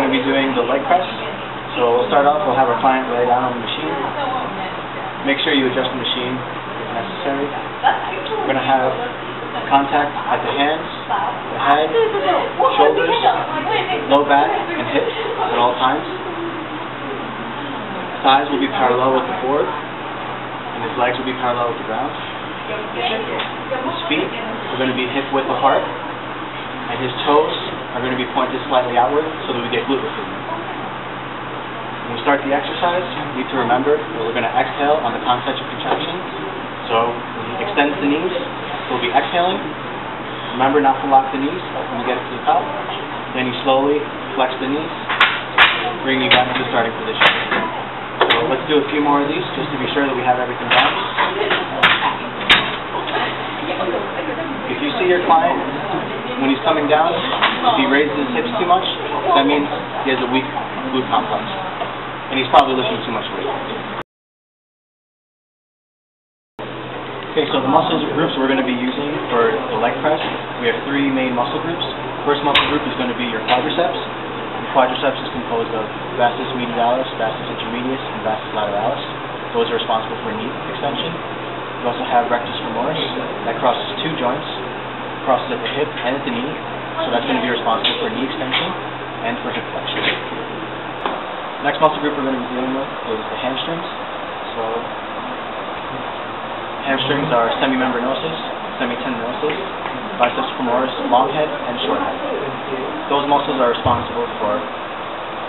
going to be doing the leg press. So we'll start off, we'll have our client lay down on the machine. Make sure you adjust the machine if necessary. We're going to have contact at the hands, the head, shoulders, low back, and hips at all times. Thighs will be parallel with the board, and his legs will be parallel with the ground. His feet are going to be hip width apart, and his toes are going to be pointed slightly outward so that we get glute movement. When we start the exercise, we need to remember that we're going to exhale on the concentric contraction. So when he extends the knees, we'll be exhaling. Remember not to lock the knees when you get it to the top. Then you slowly flex the knees, bring you back to the starting position. So let's do a few more of these just to be sure that we have everything down. If you see your client, when he's coming down, if he raises his hips too much, that means he has a weak glute complex. And he's probably lifting too much weight. Okay, so the muscle groups we're going to be using for the leg press, we have three main muscle groups. First muscle group is going to be your quadriceps. The quadriceps is composed of vastus medialis, vastus intermedius, and vastus lateralis. Those are responsible for knee extension. We also have rectus femoris that crosses two joints, crosses at the hip and at the knee, so that's going to be responsible for knee extension and for hip flexion. Next muscle group we're going to be dealing with is the hamstrings. So hamstrings are semimembranosus, semitendinosus, biceps femoris, long head, and short head. Those muscles are responsible for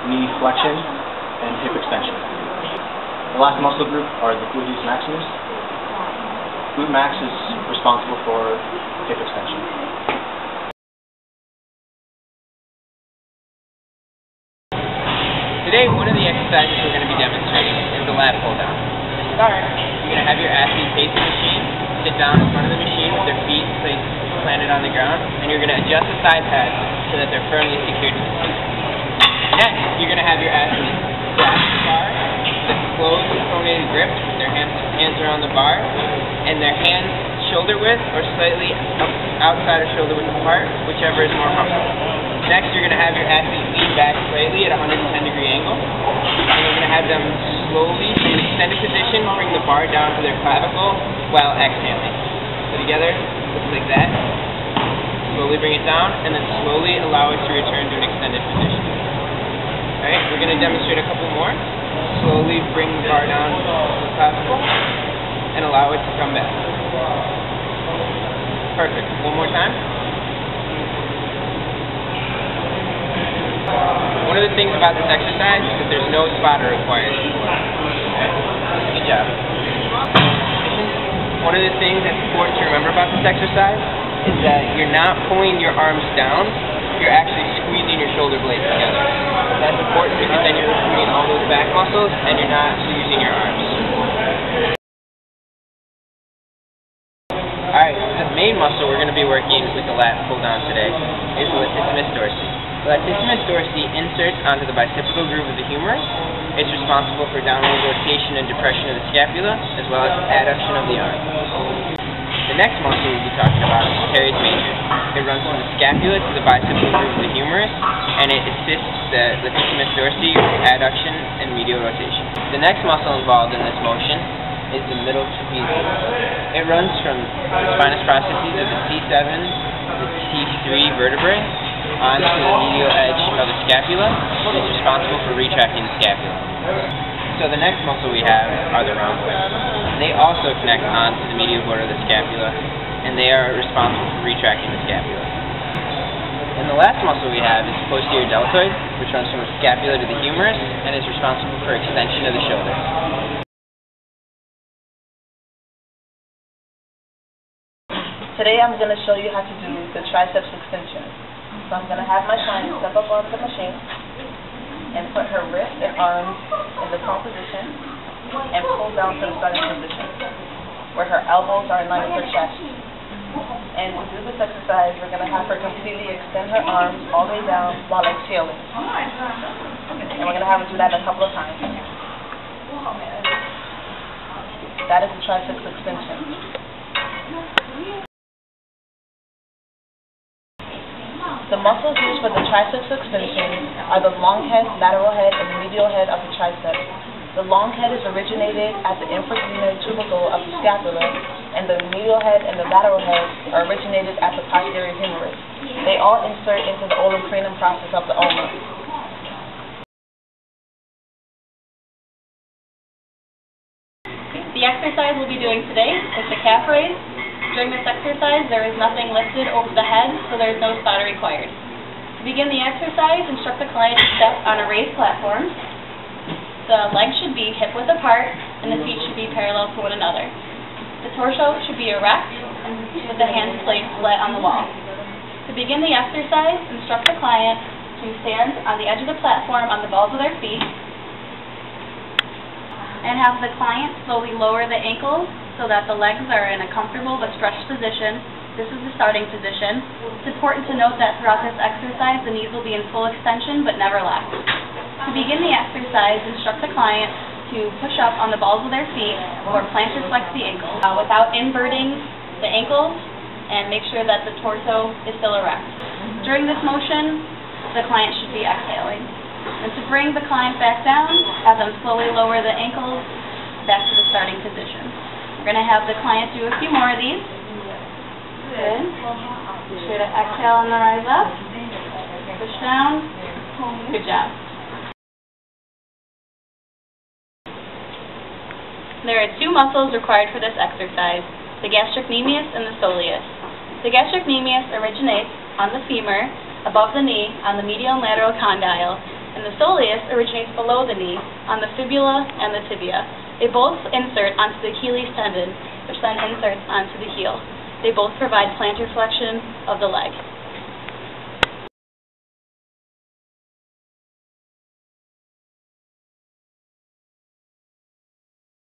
knee flexion and hip extension. The last muscle group are the gluteus maximus. Glute max is responsible for hip extension. Today, one of the exercises we're going to be demonstrating is the lat pull down. To start, you're going to have your athlete face the machine, sit down in front of the machine with their feet planted on the ground, and you're going to adjust the side pads so that they're firmly secured to the seat. Next, you're going to have your athlete grasp the bar with a closed pronated grip. Their hands around the bar, and their hands shoulder width or slightly outside of shoulder width apart, whichever is more comfortable. Next, you're going to have your athlete lean back slightly at a 110-degree angle, and you're going to have them slowly, from an extended position, bring the bar down to their clavicle while exhaling. So together, looks like that. Slowly bring it down, and then slowly allow it to return to an extended position. Alright, we're going to demonstrate a couple more. Slowly bring the bar down to the clavicle, and allow it to come back. Perfect. One more time. One of the things about this exercise is that there's no spotter required. Good job. One of the things that's important to remember about this exercise is that you're not pulling your arms down, you're actually squeezing your shoulder blades together. That's important because then you're recruiting all those back muscles and you're not using your arms. Alright, the main muscle we're going to be working with the lat pull down today is the latissimus dorsi. The latissimus dorsi inserts onto the bicipital groove of the humerus. It's responsible for downward rotation and depression of the scapula, as well as adduction of the arm. The next muscle we'll be talking about is teres major. It runs from the scapula to the bicipital groove of the humerus, and it assists the latissimus dorsi with adduction and medial rotation. The next muscle involved in this motion is the middle trapezius. It runs from the spinous processes of the C7 to the T3 vertebrae onto the medial edge of the scapula, and is responsible for retracting the scapula. So the next muscle we have are the rhomboids. They also connect onto the medial border of the scapula, and they are responsible for retracting the scapula. And the last muscle we have is the posterior deltoid, which runs from the scapula to the humerus, and is responsible for extension of the shoulder. Today I'm going to show you how to do the triceps extension. So I'm going to have my client step up onto the machine and put her wrists and arms in the prone position and pull down to the starting position where her elbows are in line with her chest. And to do this exercise, we're going to have her completely extend her arms all the way down while exhaling. And we're going to have her do that a couple of times. That is the triceps extension. The muscles used for the triceps extension are the long head, lateral head, and the medial head of the triceps. The long head is originated at the infragluteal tubercle of the scapula, and the medial head and the lateral head are originated at the posterior humerus. They all insert into the olecranon process of the ulna. The exercise we'll be doing today is the calf raise. During this exercise, there is nothing lifted over the head, so there is no spotter required. To begin the exercise, instruct the client to step on a raised platform. The legs should be hip-width apart, and the feet should be parallel to one another. The torso should be erect, and with the hands placed flat on the wall. To begin the exercise, instruct the client to stand on the edge of the platform on the balls of their feet, and have the client slowly lower the ankles so that the legs are in a comfortable but stretched position. This is the starting position. It's important to note that throughout this exercise, the knees will be in full extension but never lax. To begin the exercise, instruct the client to push up on the balls of their feet or plantar flex the ankles without inverting the ankles, and make sure that the torso is still erect. During this motion, the client should be exhaling. And to bring the client back down, have them slowly lower the ankles back to the starting position. We're going to have the client do a few more of these. Good. Be sure to exhale and rise up. Push down. Good job. There are two muscles required for this exercise, the gastrocnemius and the soleus. The gastrocnemius originates on the femur, above the knee, on the medial and lateral condyle, and the soleus originates below the knee, on the fibula and the tibia. They both insert onto the Achilles tendon, which then inserts onto the heel. They both provide plantar flexion of the leg.